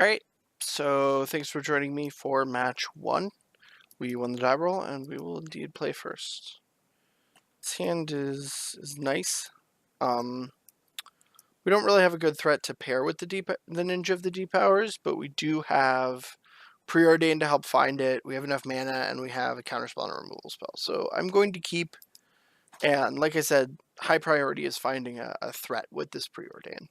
Alright, so thanks for joining me for match 1. We won the die roll, and we will indeed play first. This hand is nice. We don't really have a good threat to pair with the Ninja of the Deep Powers, but we do have Preordain to help find it. We have enough mana, and we have a counterspell and a removal spell. So I'm going to keep, and like I said, high priority is finding a threat with this Preordain.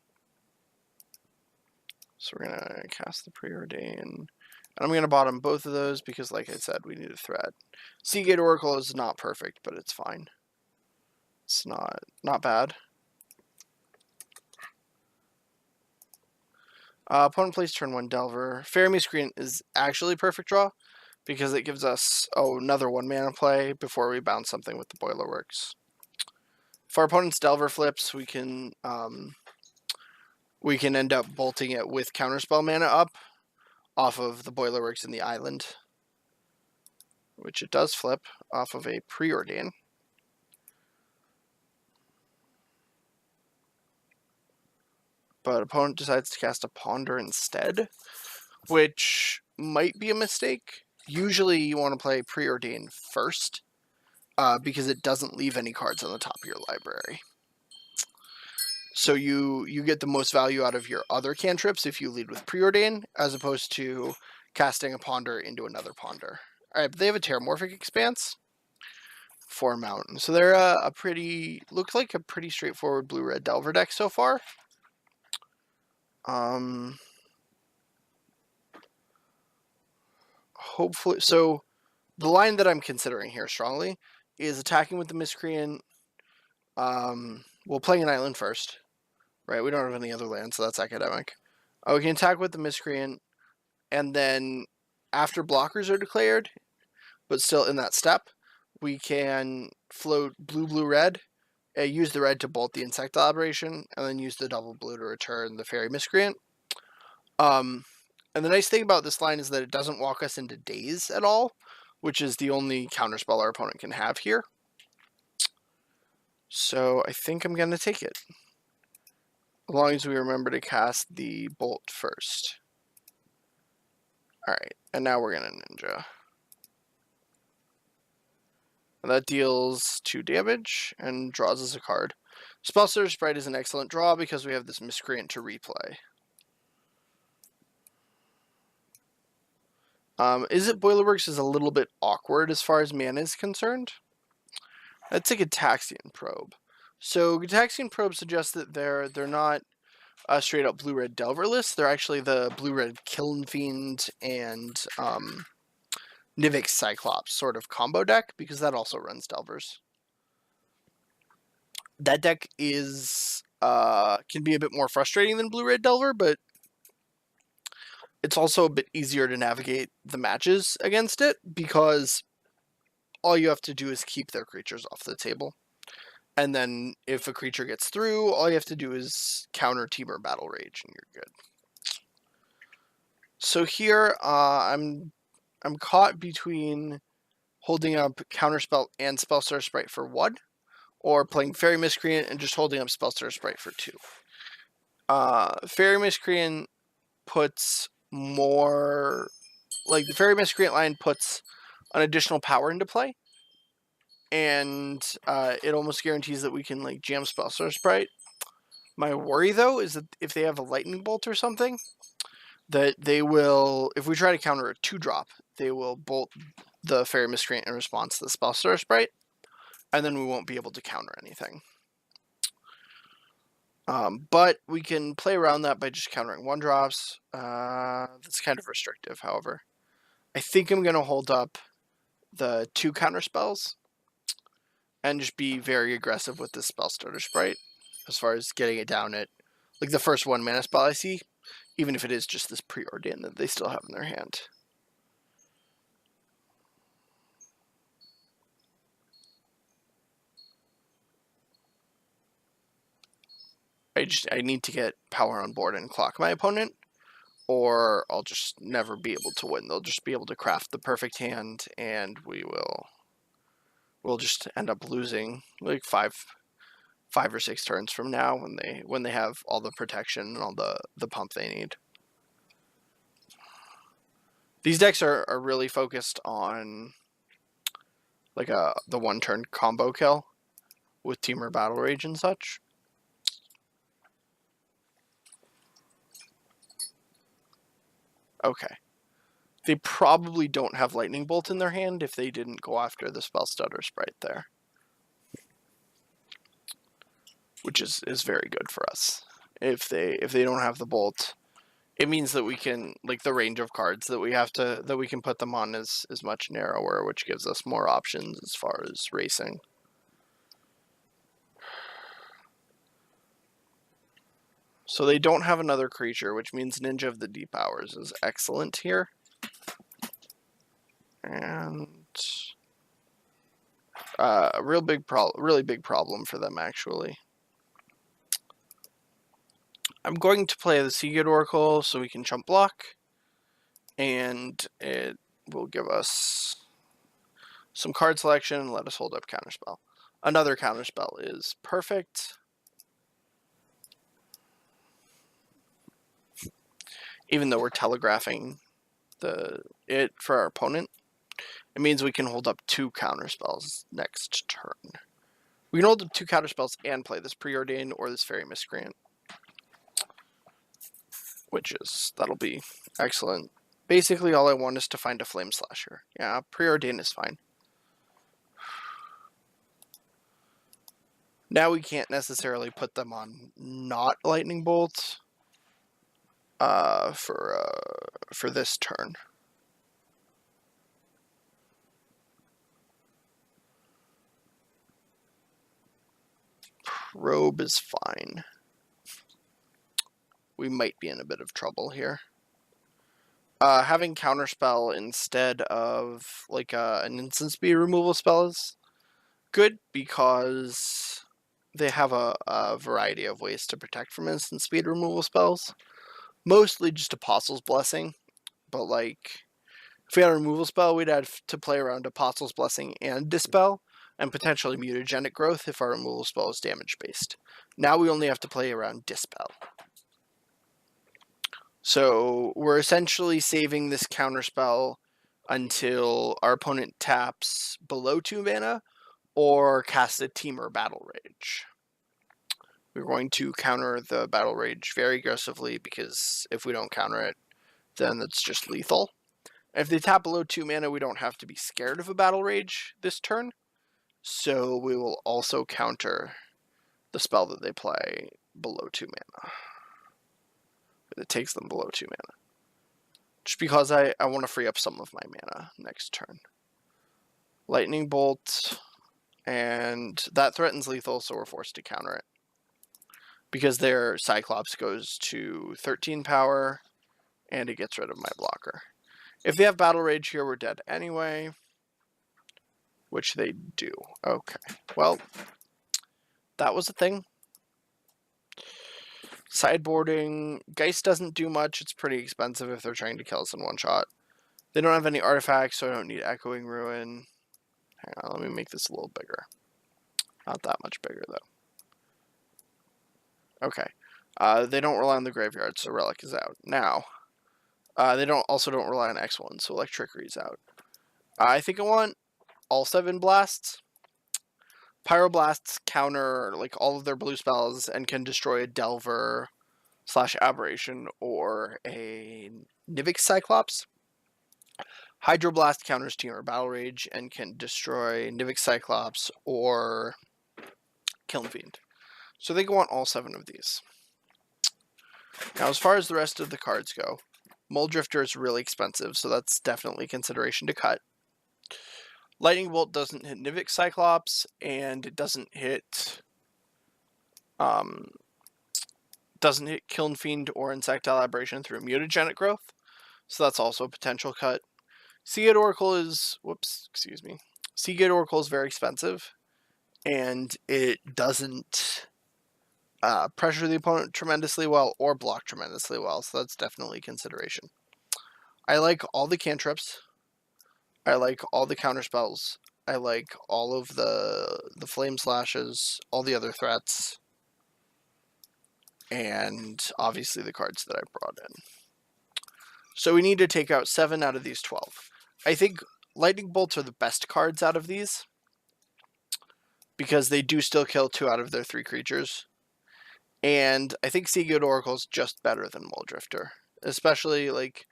So we're going to cast the Preordain. And I'm going to bottom both of those because, like I said, we need a threat. Seagate Oracle is not perfect, but it's fine. It's not bad. Opponent plays turn 1 Delver. Fairy Miscreant is actually a perfect draw because it gives us another 1 mana play before we bounce something with the Boilerworks. If our opponent's Delver flips, we can end up bolting it with Counterspell mana up off of the Boilerworks in the island, which it does flip off of a Preordain. But opponent decides to cast a Ponder instead, which might be a mistake. Usually you want to play Preordain first, because it doesn't leave any cards on the top of your library. So you get the most value out of your other cantrips if you lead with Preordain, as opposed to casting a Ponder into another Ponder. Alright, but they have a Terramorphic Expanse for Mountain. So they're looks like a pretty straightforward blue-red Delver deck so far. Hopefully, so the line that I'm considering here strongly is attacking with the Miscreant. Well, playing an island first, right? We don't have any other land, so that's academic. We can attack with the Miscreant, and then after blockers are declared, but still in that step, we can float blue-blue-red, use the red to bolt the Insectile Aberration, and then use the double blue to return the Fairy Miscreant. And the nice thing about this line is that it doesn't walk us into Daze at all, which is the only counterspell our opponent can have here. So I think I'm going to take it, as long as we remember to cast the Bolt first. Alright, and now we're going to Ninja. And that deals 2 damage and draws us a card. Spellstutter Sprite is an excellent draw because we have this Miscreant to replay. Izzet Boilerworks is a little bit awkward as far as mana is concerned. That's a Gitaxian Probe. So Gitaxian Probe suggests that they're not a straight up blue-red Delver list. They're actually the blue-red Kiln Fiend and Nivix Cyclops sort of combo deck, because that also runs Delvers. That deck is can be a bit more frustrating than blue-red Delver, but it's also a bit easier to navigate the matches against it, because all you have to do is keep their creatures off the table. And then if a creature gets through, all you have to do is counter Temur Battle Rage, and you're good. So here, I'm caught between holding up Counterspell and Spellstutter Sprite for 1, or playing Fairy Miscreant and just holding up Spellstutter Sprite for 2. Fairy Miscreant puts more... Like, the Fairy Miscreant line puts an additional power into play, and it almost guarantees that we can like jam Spellstutter Sprite. My worry, though, is that if they have a Lightning Bolt or something, that they will, if we try to counter a 2-drop, they will bolt the Fairy Miscreant in response to the Spellstutter Sprite, and then we won't be able to counter anything. But we can play around that by just countering 1-drops. That's kind of restrictive, however. I think I'm going to hold up the 2 counter spells and just be very aggressive with the Spellstutter Sprite as far as getting it down at like the first 1 mana spell I see, even if it is just this Preordain that they still have in their hand. I need to get power on board and clock my opponent, or I'll just never be able to win. They'll just be able to craft the perfect hand, and we'll just end up losing like 5 or 6 turns from now when they have all the protection and all the pump they need. These decks are really focused on like the one-turn combo kill with Temur Battle Rage and such. Okay. They probably don't have Lightning Bolt in their hand if they didn't go after the Spell Stutter Sprite there. Which is very good for us. If they don't have the Bolt, it means that we can, like, the range of cards that we can put them on is much narrower, which gives us more options as far as racing. So they don't have another creature, which means Ninja of the Deep Hours is excellent here. And a really big problem for them, actually. I'm going to play the Seagate Oracle so we can chump block, and it will give us some card selection and let us hold up Counterspell. Another Counterspell is perfect. Even though we're telegraphing it for our opponent, it means we can hold up 2 Counterspells next turn. We can hold up 2 Counterspells and play this Preordain or this Fairy Miscreant, that'll be excellent. Basically, all I want is to find a Flame Slasher. Yeah, Preordain is fine. Now we can't necessarily put them on not Lightning Bolt for this turn. Probe is fine. We might be in a bit of trouble here. Having Counterspell instead of like an instant speed removal spell is good because they have a variety of ways to protect from instant speed removal spells. Mostly just Apostle's Blessing, but like if we had a removal spell, we'd have to play around Apostle's Blessing and Dispel, and potentially Mutagenic Growth if our removal spell is damage based. Now we only have to play around Dispel. So we're essentially saving this Counterspell until our opponent taps below 2 mana or casts a Temur Battle Rage. We're going to counter the Battle Rage very aggressively because if we don't counter it, then it's just lethal. If they tap below 2 mana, we don't have to be scared of a Battle Rage this turn. So we will also counter the spell that they play below 2 mana. It takes them below 2 mana. Just because I want to free up some of my mana next turn. Lightning Bolt, and that threatens lethal, so we're forced to counter it. Because their Cyclops goes to 13 power, and it gets rid of my blocker. If they have Battle Rage here, we're dead anyway. Which they do. Okay, well, that was a thing. Sideboarding. Geist doesn't do much. It's pretty expensive if they're trying to kill us in one shot. They don't have any artifacts, so I don't need Echoing Ruin. Hang on, let me make this a little bigger. Not that much bigger, though. Okay. They don't rely on the graveyard, so Relic is out. Now, they also don't rely on X1, so Electric is out. I think I want all 7 blasts. Pyroblasts counter like all of their blue spells and can destroy a Delver / Aberration or a Nivix Cyclops. Hydroblast counters Temur Battle Rage and can destroy Nivix Cyclops or Kiln Fiend. So they go on all 7 of these. Now, as far as the rest of the cards go, Muldrifter is really expensive, so that's definitely a consideration to cut. Lightning Bolt doesn't hit Nivix Cyclops, and it doesn't hit Kiln Fiend or Insectile Aberration through Mutagenic Growth, so that's also a potential cut. Seagate Oracle is Seagate Oracle is very expensive, and it doesn't pressure the opponent tremendously well or block tremendously well, so that's definitely a consideration. I like all the cantrips. I like all the counterspells. I like all of the flame slashes, all the other threats, and obviously the cards that I brought in. So we need to take out 7 out of these 12. I think lightning bolts are the best cards out of these, because they do still kill 2 out of their 3 creatures. And I think Sea-Gate Oracle is just better than Muldrifter. Especially like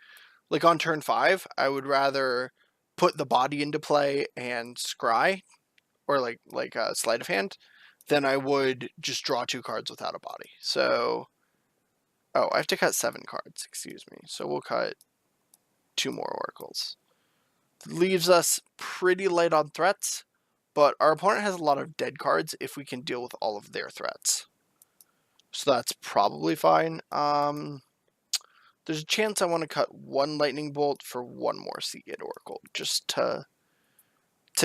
on turn 5, I would rather put the body into play and scry, or like a sleight of hand, than I would just draw 2 cards without a body. So, oh, I have to cut 7 cards, excuse me. So we'll cut 2 more oracles. Leaves us pretty light on threats, but our opponent has a lot of dead cards if we can deal with all of their threats. So that's probably fine. There's a chance I want to cut 1 lightning bolt for 1 more Sea-Gate Oracle, just to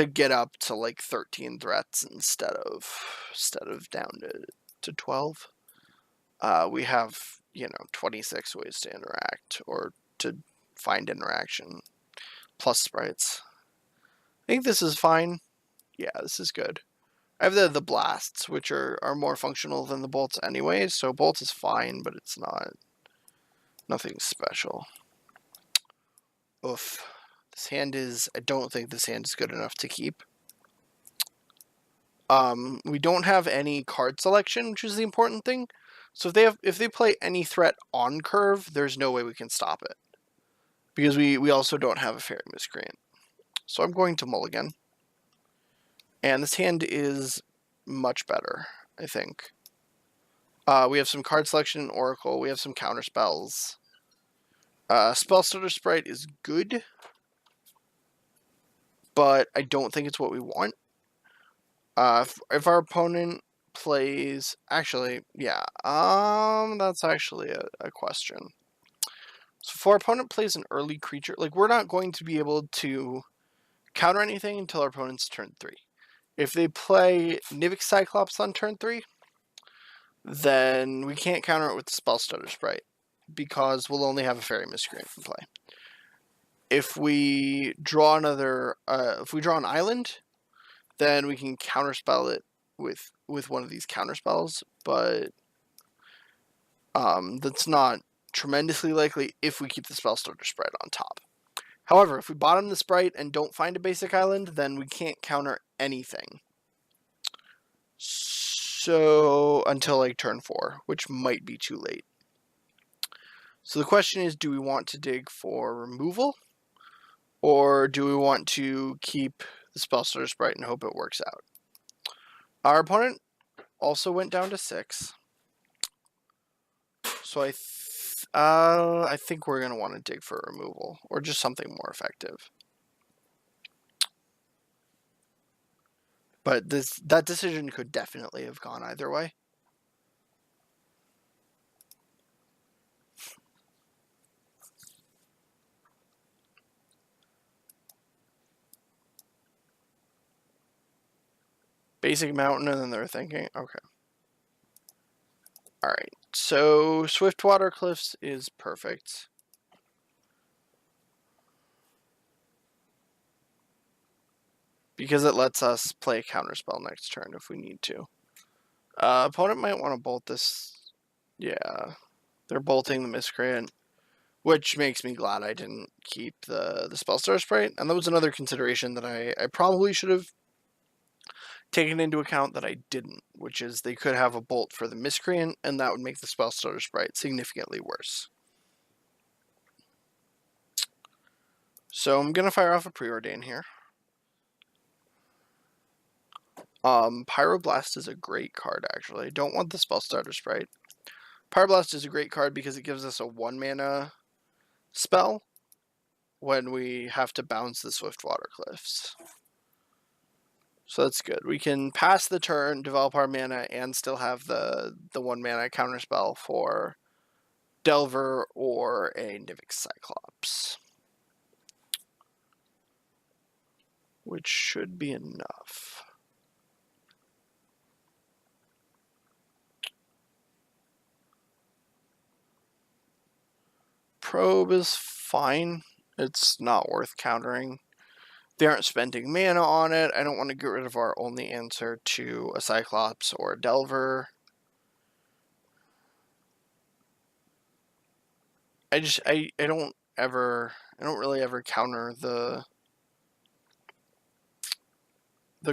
get up to like 13 threats instead of down to 12. We have, 26 ways to interact or to find interaction, plus sprites. I think this is fine. Yeah, this is good. I have the blasts, which are more functional than the bolts anyway, so bolt is fine, but it's nothing special. Oof. I don't think this hand is good enough to keep. We don't have any card selection, which is the important thing. So if they play any threat on curve, there's no way we can stop it. Because we also don't have a Fairy Miscreant. So I'm going to mulligan. And this hand is much better, I think. We have some card selection in Oracle. We have some counter spells. Spellstutter Sprite is good, but I don't think it's what we want. If our opponent plays... Actually, yeah. That's actually a question. So if our opponent plays an early creature... Like, we're not going to be able to counter anything until our opponent's turn 3. If they play Nivix Cyclops on turn 3, then we can't counter it with the Spellstutter Sprite, because we'll only have a Fairy Miscreant in play. If we draw an island, then we can counterspell it with one of these counterspells, but that's not tremendously likely if we keep the Spellstutter Sprite on top. However, if we bottom the Sprite and don't find a basic island, then we can't counter anything. So, until like turn 4, which might be too late. So the question is, do we want to dig for removal? Or do we want to keep the Spellstutter Sprite and hope it works out? Our opponent also went down to 6. So I think we're going to want to dig for removal, or just something more effective. But that decision could definitely have gone either way. Basic mountain, and then they're thinking, okay. Alright, so Swiftwater Cliffs is perfect. Because it lets us play a counterspell next turn if we need to. Opponent might want to bolt this. Yeah, they're bolting the Miscreant, which makes me glad I didn't keep the Spellstutter Sprite. And that was another consideration that I probably should have taken into account that I didn't, which is they could have a bolt for the Miscreant, and that would make the Spellstutter Sprite significantly worse. So I'm going to fire off a Preordain here. Pyroblast is a great card, actually. I don't want the Spellstutter Sprite. Pyroblast is a great card because it gives us a 1-mana spell when we have to bounce the Swiftwater Cliffs. So that's good. We can pass the turn, develop our mana, and still have the 1-mana counterspell for Delver or a Nivix Cyclops, which should be enough. Probe is fine. It's not worth countering. They aren't spending mana on it. I don't want to get rid of our only answer to a Cyclops or a Delver. I don't really ever counter the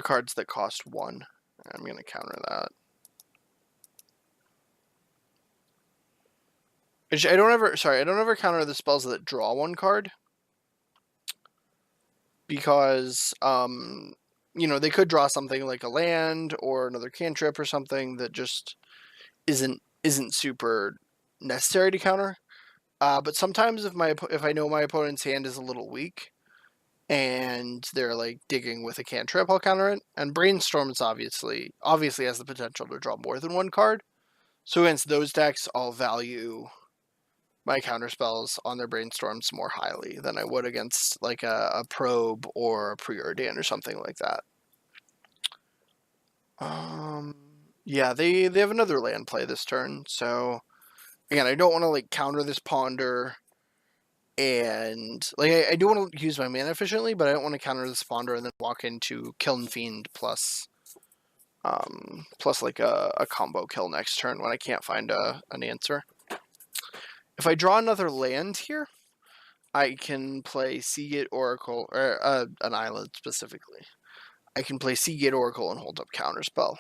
cards that cost 1. I'm going to counter that. I don't ever counter the spells that draw 1 card. Because, they could draw something like a land or another cantrip or something that just isn't super necessary to counter. But sometimes if I know my opponent's hand is a little weak and they're like digging with a cantrip, I'll counter it. And Brainstorm is obviously has the potential to draw more than 1 card. So against those decks, I'll value my counterspells on their Brainstorms more highly than I would against like a Probe or a Preordain or something like that. Yeah, they have another land play this turn, so again, I don't want to like counter this Ponder, and like I do want to use my mana efficiently, but I don't want to counter this Ponder and then walk into Kiln Fiend plus like a combo kill next turn when I can't find an answer. If I draw another land here, I can play Seagate Oracle, or an island specifically. I can play Seagate Oracle and hold up Counterspell.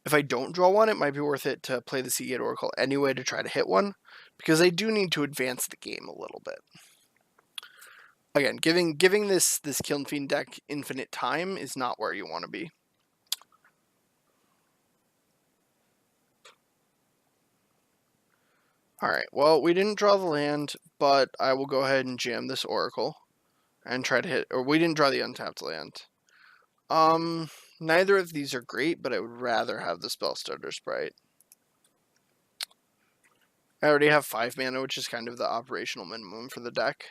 If I don't draw one, it might be worth it to play the Seagate Oracle anyway to try to hit one, because I do need to advance the game a little bit. Again, giving this Kiln Fiend deck infinite time is not where you want to be. Alright, well, we didn't draw the land, but I will go ahead and jam this Oracle and try to hit, or we didn't draw the untapped land. Neither of these are great, but I would rather have the Spellstutter Sprite. I already have 5 mana, which is kind of the operational minimum for the deck.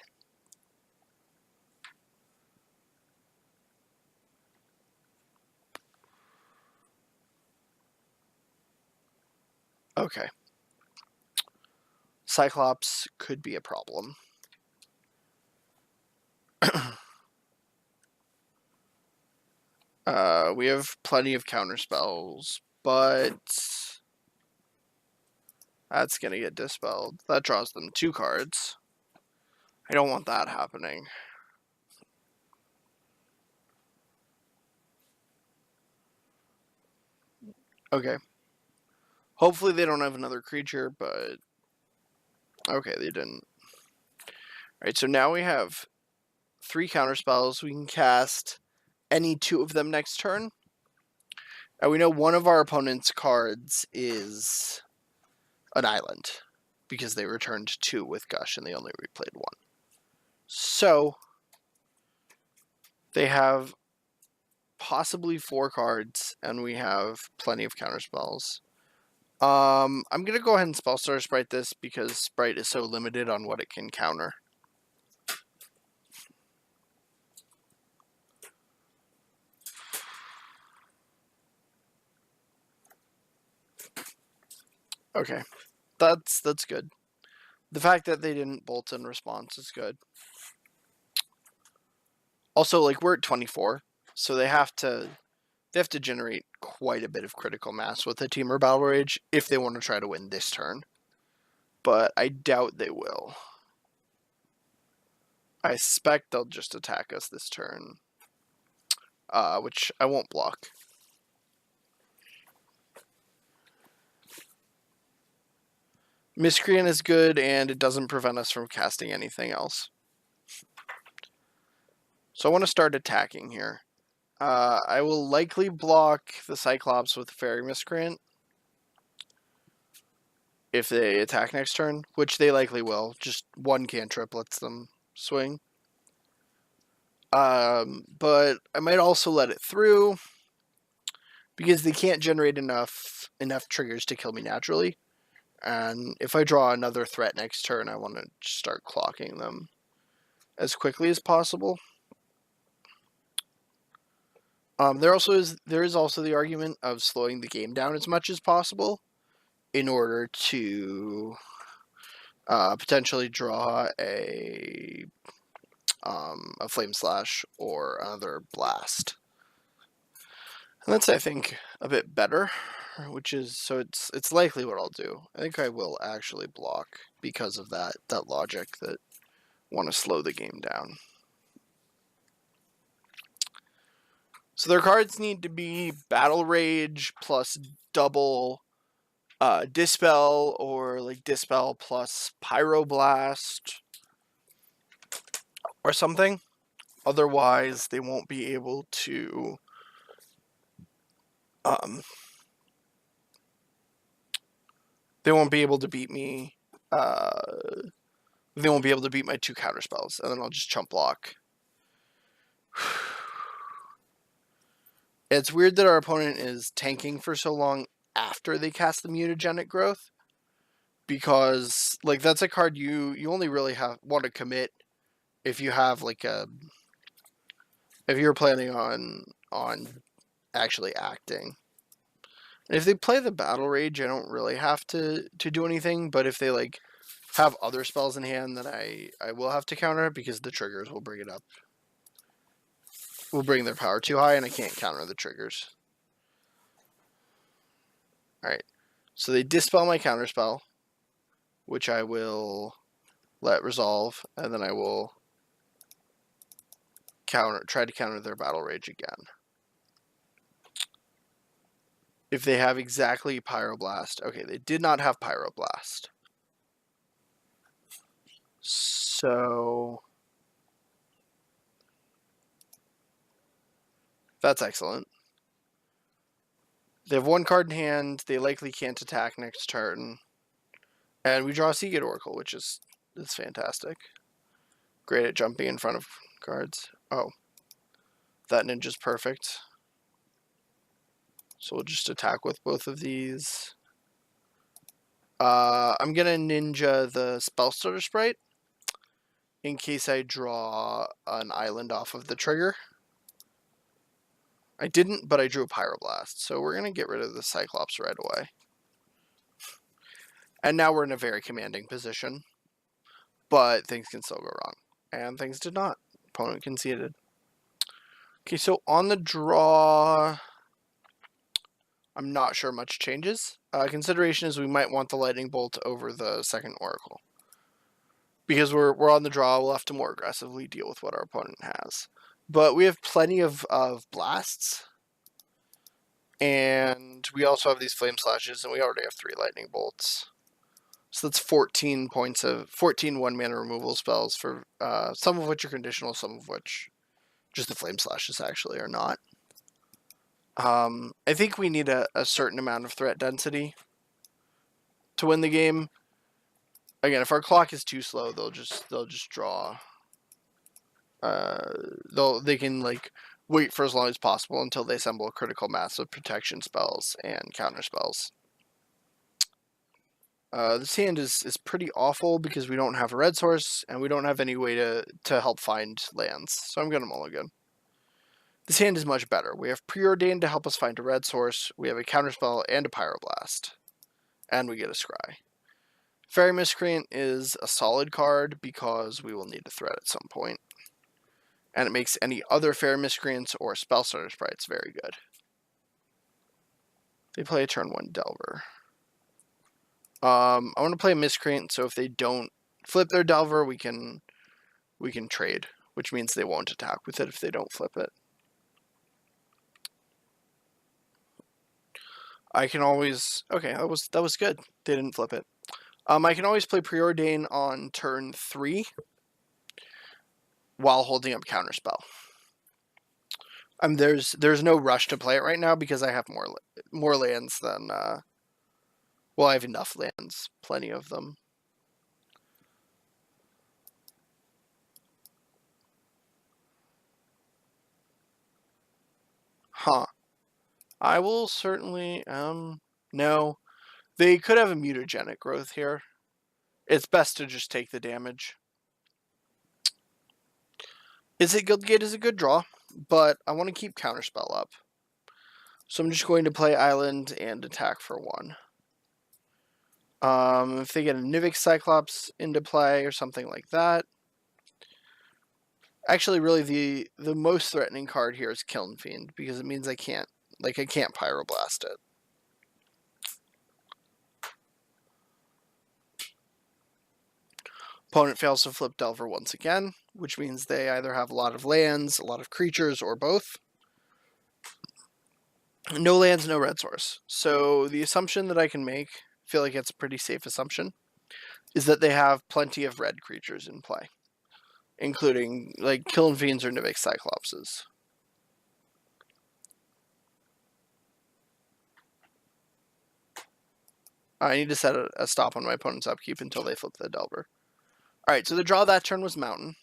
Okay. Cyclops could be a problem. We have plenty of counter spells, but that's gonna get dispelled. That draws them 2 cards. I don't want that happening. Okay. Hopefully they don't have another creature, but okay, they didn't. Alright, so now we have 3 counter spells. We can cast any 2 of them next turn. And we know one of our opponent's cards is an island, because they returned 2 with Gush and they only replayed 1. So they have possibly 4 cards, and we have plenty of counter spells. I'm going to go ahead and Spellstutter Sprite this, because Sprite is so limited on what it can counter. Okay, that's good. The fact that they didn't bolt in response is good. Also, like, we're at 24, so they have to generate quite a bit of critical mass with the Temur Battle Rage if they want to try to win this turn. But I doubt they will. I suspect they'll just attack us this turn, which I won't block. Miscreant is good, and it doesn't prevent us from casting anything else. So I want to start attacking here. I will likely block the Cyclops with Fairy Miscreant if they attack next turn, which they likely will. Just 1 cantrip lets them swing. But I might also let it through, because they can't generate enough triggers to kill me naturally. And if I draw another threat next turn, I want to start clocking them as quickly as possible. There is also the argument of slowing the game down as much as possible in order to potentially draw a Flame Slash or another Blast. And that's, I think, a bit better, which is, so it's likely what I'll do. I think I will actually block because of that logic that want to slow the game down. So their cards need to be Battle Rage plus double Dispel, or like Dispel plus Pyroblast or something. Otherwise, they won't be able to they won't be able to beat me. They won't be able to beat my 2 counter spells, and then I'll just chump block. It's weird that our opponent is tanking for so long after they cast the Mutagenic Growth, because like that's a card you only really want to commit if you have like if you're planning on actually acting. And if they play the Battle Rage, I don't really have to do anything, but if they like have other spells in hand, then I will have to counter it, because the triggers will bring it up. Will bring their power too high, and I can't counter the triggers. Alright, so they dispel my counter spell, which I will let resolve, and then I will try to counter their Battle Rage again. If they have exactly Pyroblast. Okay, they did not have Pyroblast. So that's excellent. They have 1 card in hand. They likely can't attack next turn. And we draw a Seagate Oracle, which is fantastic. Great at jumping in front of cards. Oh. That ninja's perfect. So we'll just attack with both of these. I'm going to ninja the Spellstutter Sprite in case I draw an island off of the trigger. I didn't, but I drew a Pyroblast, so we're going to get rid of the Cyclops right away. And now we're in a very commanding position, but things can still go wrong. And things did not. Opponent conceded. Okay, so on the draw, I'm not sure much changes. Consideration is we might want the Lightning Bolt over the second Oracle. Because we're on the draw, we'll have to more aggressively deal with what our opponent has. But we have plenty of blasts. And we also have these Flame Slashes, and we already have 3 Lightning Bolts. So that's 14 points of 14 1-mana removal spells, for some of which are conditional, some of which just the Flame Slashes actually are not. I think we need a certain amount of threat density to win the game. Again, if our clock is too slow, they'll just draw. They can like wait for as long as possible until they assemble a critical mass of protection spells and counter spells. This hand is pretty awful because we don't have a red source and we don't have any way to help find lands. So I'm gonna mulligan. This hand is much better. We have Preordained to help us find a red source. We have a counterspell and a Pyroblast. And we get a Scry. Fairy Miscreant is a solid card because we will need a threat at some point. And it makes any other Fairy Miscreants or Spellstutter Sprites very good. They play a turn 1 Delver. I want to play a Miscreant, so if they don't flip their Delver, we can trade, which means they won't attack with it if they don't flip it. I can always... Okay, that was good. They didn't flip it. I can always play Preordain on turn 3 while holding up Counterspell. There's no rush to play it right now because I have more lands than... well, I have enough lands. Plenty of them. Huh. I will certainly... no. They could have a Mutagenic Growth here. It's best to just take the damage. Guildgate is a good draw, but I want to keep Counterspell up. So I'm just going to play Island and attack for 1. If they get a Nivix Cyclops into play or something like that. Actually, really, the most threatening card here is Kiln Fiend, because it means I can't Like, I can't Pyroblast it. Opponent fails to flip Delver once again, which means they either have a lot of lands, a lot of creatures, or both. No lands, no red source. So the assumption that I can make, I feel like it's a pretty safe assumption, is that they have plenty of red creatures in play, including like Kiln Fiends or Nivix Cyclopses. I need to set a stop on my opponent's upkeep until they flip the Delver. Alright, so the draw that turn was Mountain.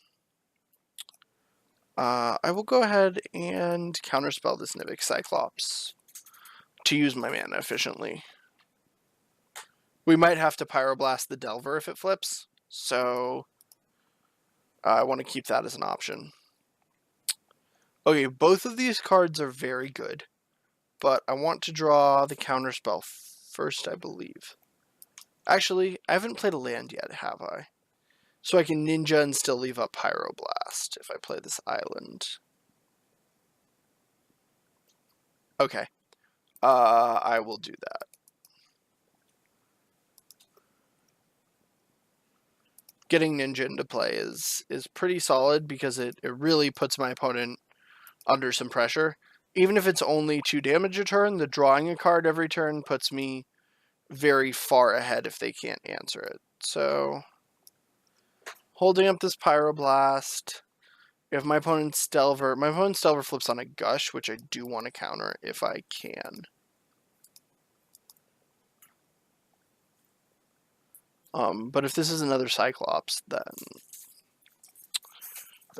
I will go ahead and counterspell this Nivix Cyclops to use my mana efficiently. We might have to Pyroblast the Delver if it flips, so I want to keep that as an option. Okay, both of these cards are very good, but I want to draw the counterspell first, I believe. Actually, I haven't played a land yet, have I? So I can Ninja and still leave up Pyroblast if I play this island. Okay. I will do that. Getting Ninja into play is pretty solid because it really puts my opponent under some pressure. Even if it's only 2 damage a turn, the drawing a card every turn puts me very far ahead if they can't answer it. So, holding up this Pyroblast. If my opponent's Delver flips on a Gush, which I do want to counter if I can. But if this is another Cyclops, then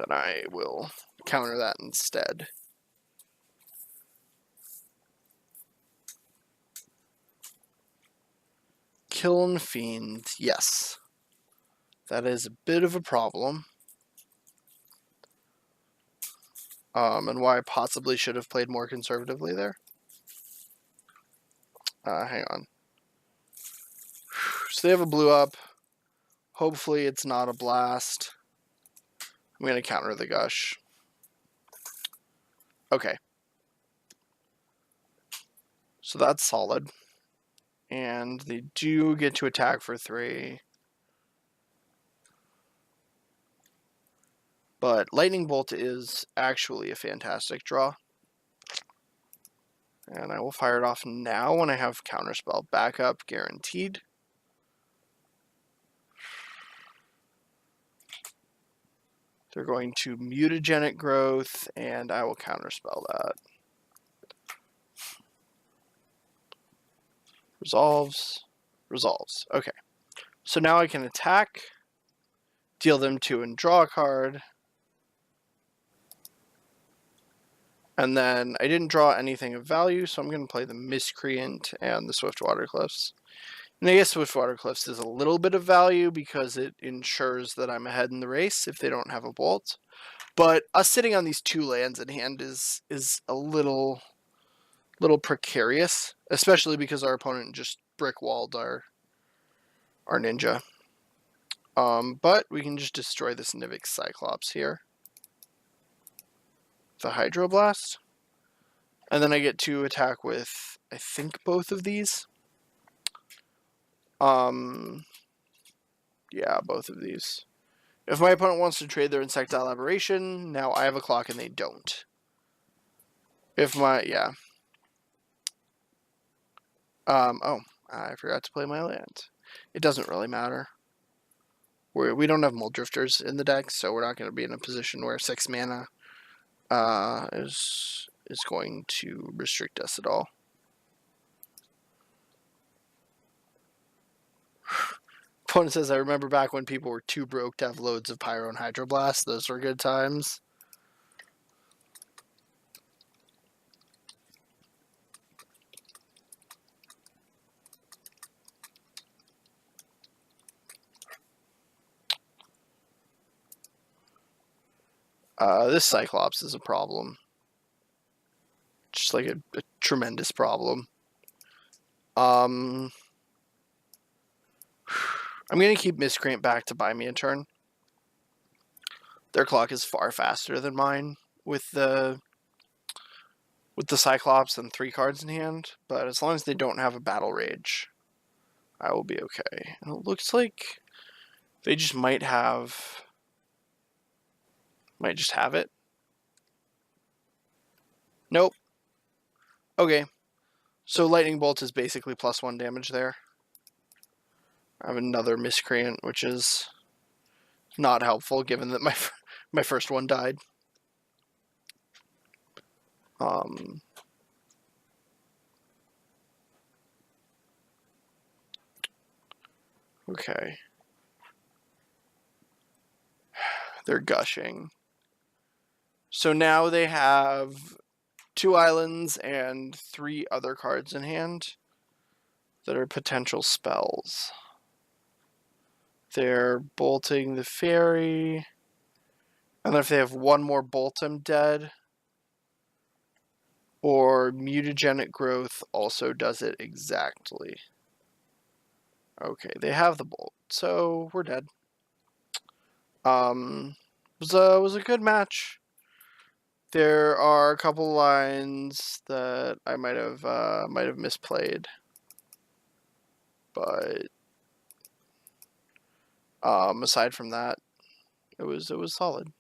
I will counter that instead. Kiln Fiend, yes. That is a bit of a problem. And why I possibly should have played more conservatively there. Hang on. So they have a blue up. Hopefully it's not a blast. I'm going to counter the Gush. Okay. So that's solid. And they do get to attack for 3. But Lightning Bolt is actually a fantastic draw. And I will fire it off now when I have Counterspell backup guaranteed. They're going to Mutagenic Growth, and I will Counterspell that. Resolves. Resolves. Okay. So now I can attack, deal them 2 and draw a card. And then I didn't draw anything of value, so I'm going to play the Miscreant and the Swiftwater Cliffs. And I guess Swiftwater Cliffs is a little bit of value because it ensures that I'm ahead in the race if they don't have a bolt. But us sitting on these 2 lands in hand is a little precarious, especially because our opponent just brick-walled our Ninja. But we can just destroy this Nivix Cyclops here. The Hydroblast. And then I get to attack with, I think, both of these. Yeah, both of these. If my opponent wants to trade their Insectile Aberration, now I have a clock and they don't. If my, yeah. Oh, I forgot to play my land. It doesn't really matter. We don't have Muldrifters in the deck, so we're not going to be in a position where 6 mana is going to restrict us at all. Opponent says, I remember back when people were too broke to have loads of Pyro and Hydroblast. Those were good times. This Cyclops is a problem. Just like a tremendous problem. I'm going to keep Miscreant back to buy me a turn. Their clock is far faster than mine with the with the Cyclops and 3 cards in hand, but as long as they don't have a Battle Rage, I will be okay. And it looks like they just might just have it. Nope. Okay. So Lightning Bolt is basically +1 damage there. I have another Miscreant, which is not helpful given that my first one died. Okay. They're gushing. So now they have 2 islands and 3 other cards in hand that are potential spells. They're bolting the fairy. And then if they have 1 more bolt, I'm dead. Or mutagenic growth also does it exactly. Okay, they have the bolt, so we're dead. Was a good match. There are a couple lines that I might have misplayed, but aside from that, it was solid.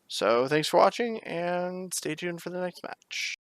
So thanks for watching, and stay tuned for the next match.